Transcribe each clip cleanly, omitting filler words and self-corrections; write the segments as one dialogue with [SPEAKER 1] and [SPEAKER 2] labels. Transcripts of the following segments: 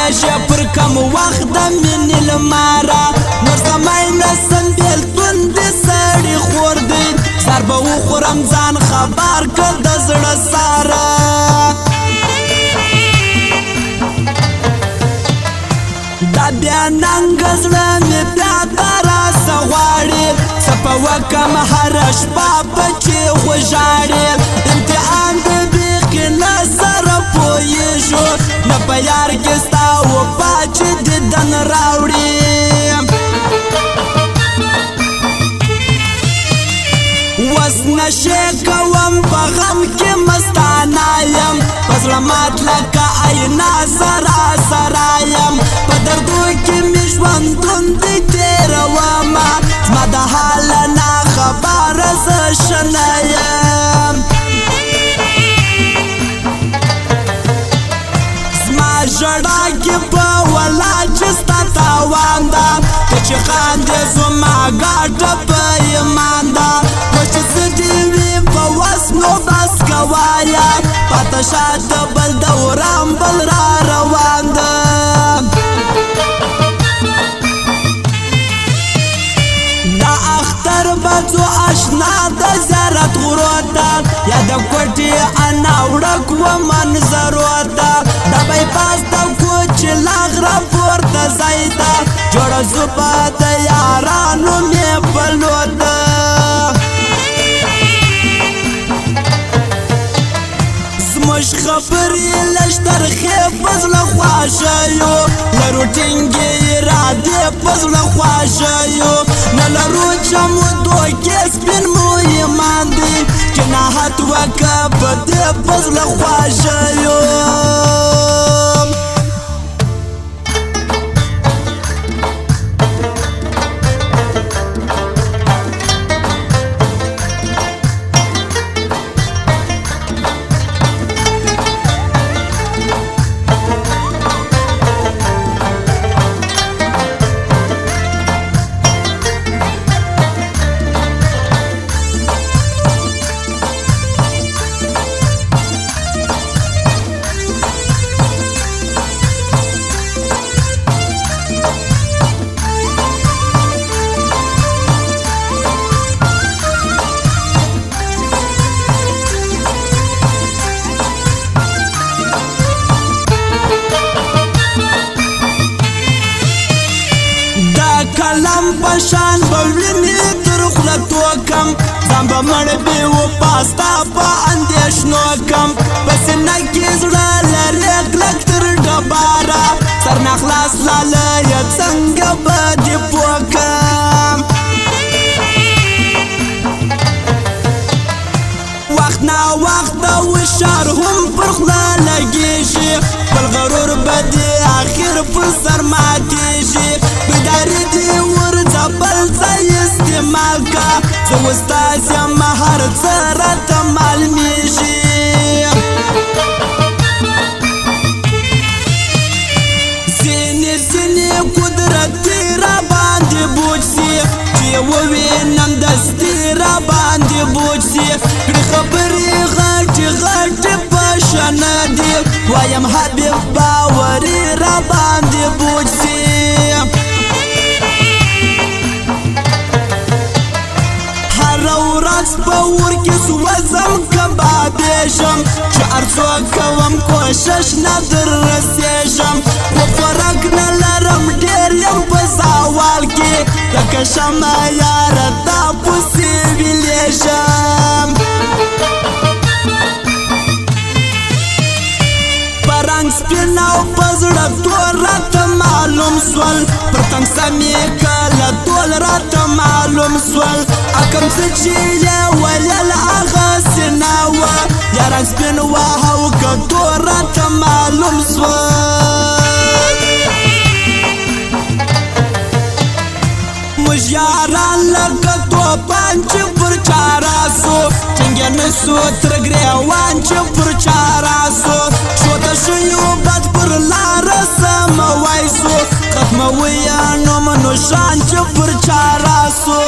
[SPEAKER 1] راشه پر کم وخت د مینې لماره نور زمای نسم بیلتون دې سړي خور دی سر به وخورم ځان خبر کړ د زړه ساره دا بیا ننګ زړه مې بیا ته راسه غواړي څه په وکم هره شپه بچې وژاړي امتحان د بیخي نه سره پوهېږو نه په یار کې ستا وفا چې دیدن راوړي وس نشې کوم په غم کې مستانه یم په زړه مات لکه اینا سره سره یم په دردو کې مې ژوندون دې تېرومه زما د حال نه خبره زه ښه نه یم زما ژړا کې په ولا چې ستا تاوان ده ته چې خاندې زما ګاټه په ایمان ده چې زه دې وي په وس نو بس کوایه پاته شاته بل دوران بل را روان ده دا اختر بځو اشنا د زیارت غرو ته یا د کوټې انا وړک و منظرو ته د بایپاس د کوچ لاغره پورته ځای ته جوړه زوبه د یارانو مې پلو ته زموږ خبرې لږ ترخې په زړه خواږه یو لرو ټینګې ارادې په زړه خواږه یو نه لرو چمدو کې سپین مو ایمان دی قناعت وکړه په دې په زړه خواږه یو کلم پشان بوینی تر خوله توکم ځان به مړ بې وفا ستا په اندېښنو کم په سینه کې زړه لرې کلک تر ډباره سر نه خلاص لالیه څنګه به دې پوه کم وخت ناوخت د هوښیار هم پر خوله لګېږي خپل غرور به دې اخر په سر ماتېږي بیداري دې ورځه بل ځای استعمال که زه استاد یم هر څه راته معلومېږي ځینې ځینې قدرتي راباندې بوج سي چې ووینم دستي راباندې بوج سي کړي خبرې غټې غټې په شنه دي وایم حبیب باوري راباندې بوج سي په اور کې سوځم کبابېږم چې هر څوک کوم کوشش نه در رسېږم خو فرق نه لرم ډېر یم په زوال کې لکه شمعه یاره تا پسې ویلېږم په رنګ سپین او په زړه تور راته معلوم سول پر تنګ سمې کله ټول راته معلوم سول کوم څه چې یې ویل هغسې نه وه یا رنګ سپین وه او که تور راته معلوم سول موږ یاران لکه توپان چې پر چا راسو ټینګې نه سو تر ګریوان چې پر چا راسو شوته شویو بد پر لاره سموی سو ختموی یې نوم نوشان چې پر چا راسو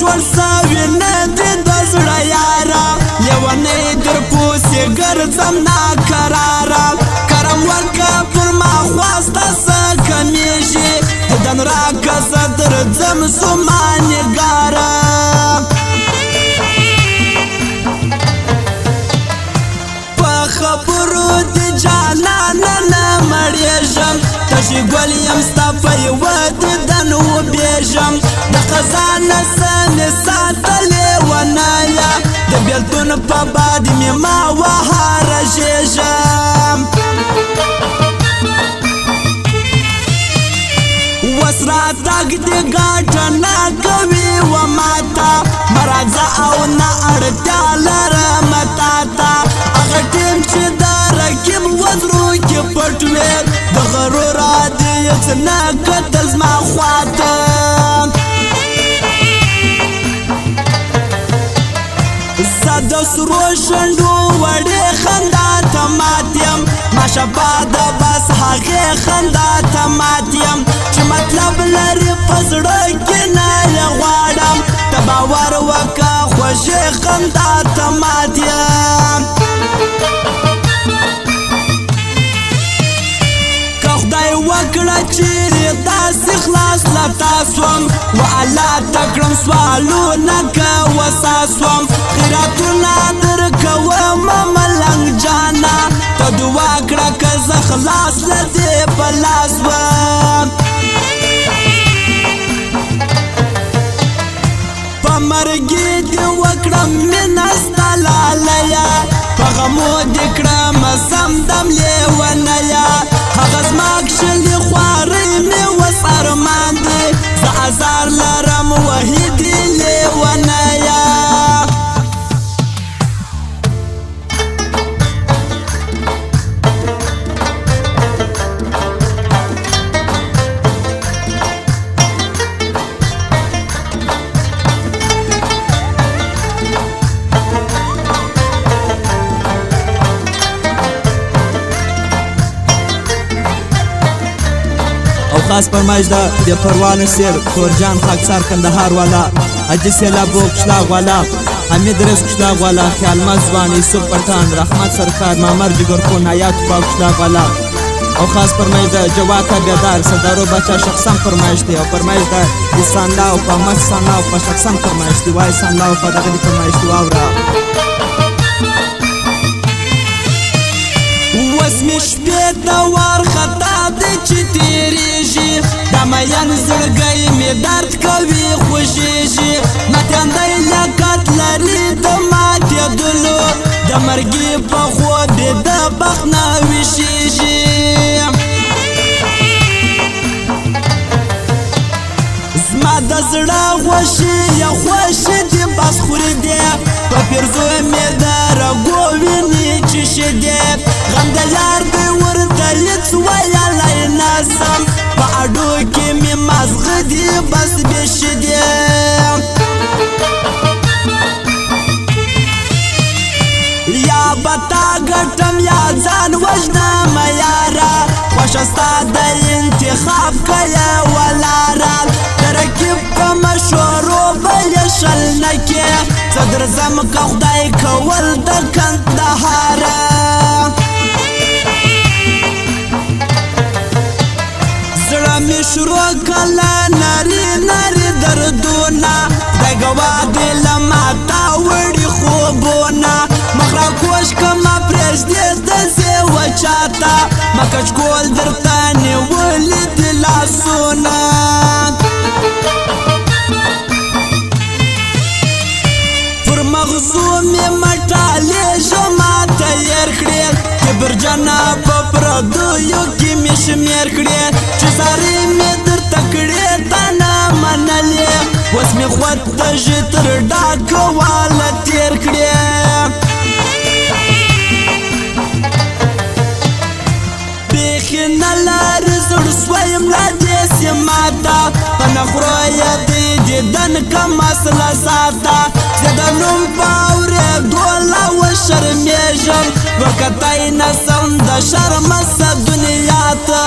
[SPEAKER 1] جوړ سوي نه دي د زړه یاره لیونی در پوسې ګرځم ناکراره کرم ورکه پر ما خواسته څه کمیږي ددن راکه زه درځم زما نګاره په خبرو د جانانه نه مړېږم تشي ګل یم ستا په یوه دیدن وبېږم د خزانه څه مې ساتلې ونایه د بېلتون په باد مې ما وهارژېږم اوس راتګ دې ګټه نه کوي و ماته مه راځه او نه اړتیا لرم تا ته هغه ټیم چې د رقیب وزرو کې پټ وې د غرور عادي هېڅ نه کتل زما خواته زه د سرو شونډو وړې خندا ته مات یم ماشابه د بس هغې خندا ته مات یم چې مطلب لري په زړه کې نه یې غواړم ته باور وکړه خوږې خندا ته مات یم که خدای وکړه چیرې داسې خلاص له تا سوم و الله ته کړم سوالونه که وسا سوم خیراتونه درکومه ملنګ جانه ته دعا کړه که زه خلاص له دې په لاس وم په مرګي دې وکړم مینه ستا لالیه په غمو دې کړم سمدم لیونیه هغه زما کښلې خوارۍ مې اوس ارمان دی زه ازار لرم وحیدې لیونیه
[SPEAKER 2] خاص فرمایش ده د پروانه سیر کورجان خاکسار کندهار والا حاجی سیلابو قشلاق والا حمید رز قشلاق والا خیالمز ځوان یوسف پټان رحمت سرکار مامر جګرخون حیات با قشلاق والا او خاص فرمایش ده جواد تابعدار سردارو بچا شخصا فرمایش دی او فرمایش ده انسان الله او محمد صلی الله په شخصا فرمایش دی وای انسان الله په دغه فرمایش دی واورا
[SPEAKER 1] اوس مې شپې ته وارخطا دی چې تېرېږي د مین زړګی مې درد کوي خوږېږي ماتیندی لیاقت لري د ماتېدلو د مرګي په خوب یې د بخت نه ویښېږي زما د زړه خوښي یا خوښي دې بس خوري دې په پیرزو مې د رګو وینې چیښې دې غم د یار دی ورته هېڅ ویلی نسم په اډو کې مې مازغه دي بس بېشي دې یا به تا ګټم یا ځان وژنم یاره خوښه ستا د انتخاب که یوه لاره د رقیب په مشورو به یې شل نه کې زه درځم که خدای کول د کندهاره زړه مې شروع کله نري نري دردونه خدای ګواه دی له ماته وړي خوبونه مخ راکوش که ما پرېږدې داسې وچاته ما کچکول درته نیولي دي لاسونه پر مغزو مې مټالې ژما تیر کړې کبرجنه په پردیو کې مې شمېر کړې چې زارۍ مې درته کړې تا نه منلې اوس مې خود ته ژې تر ډاکه واله تېر کړې بیخي نه لارې زړه سویم لا دې سیمه ته په نخرو یې د دیدن که مسله ساته زه د نوم په اورېدو لا وشرمېږم ورکتی نه سم د شرمه څه دنیا ته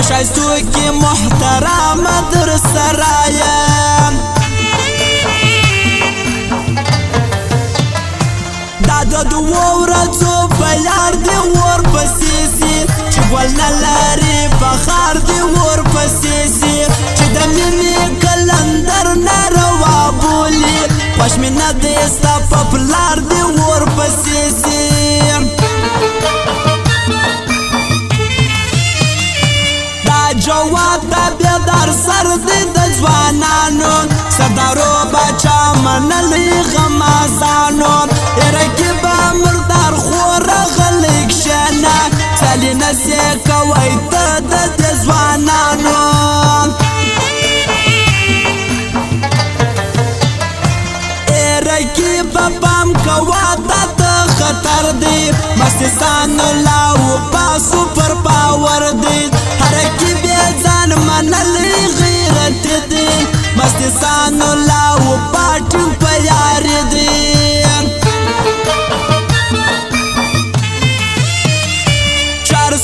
[SPEAKER 1] شایستو کی محترم در سرایم دا د دوو ورځو په لار دی ورپسې سي چې ګل نه لري بخار دی ورپسې سي چې د مینې کلندر نه روا بولي خوښ مې نه دی ستا په پلار دی ورپسې سي دا جواب د بیدار سر دی د ځوانانو سردارو بچا منلی غمازانو رقیب مردار خور غلق شنا سالی نسی کوي ته د ځوانانو رقیب بام کوا ته خطر دی مستسان لاو پاسو پر پاور دی رقیب ځان منلی غیرت دی مستسان لاو پاټو پیار دی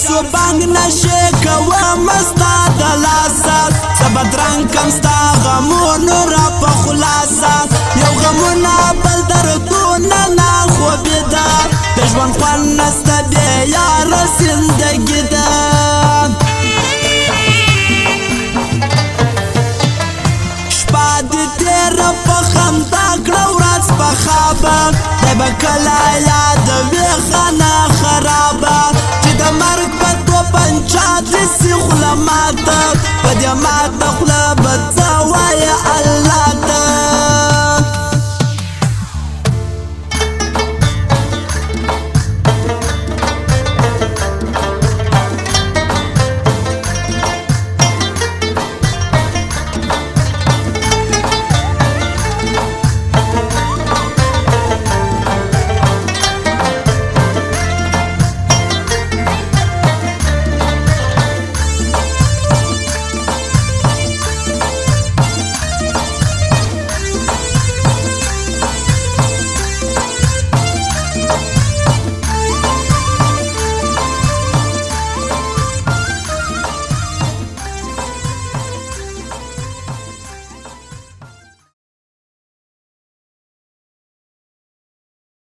[SPEAKER 1] سو بانگ نشه کوا مستا دلاسا سبدرنگ کم ستا غمونو را پا خلاصا یو غمونا بل دردونا نا خوبی دا دجوان خوان نستا بیار زندگی دا شپا دی تیر پا خندا کڑا ورات پا خوابا دی بکلا یاد وی خانا خرابا د مرگ په تو پنچات سی خلا ماته په دې ماته خلا بد وای الله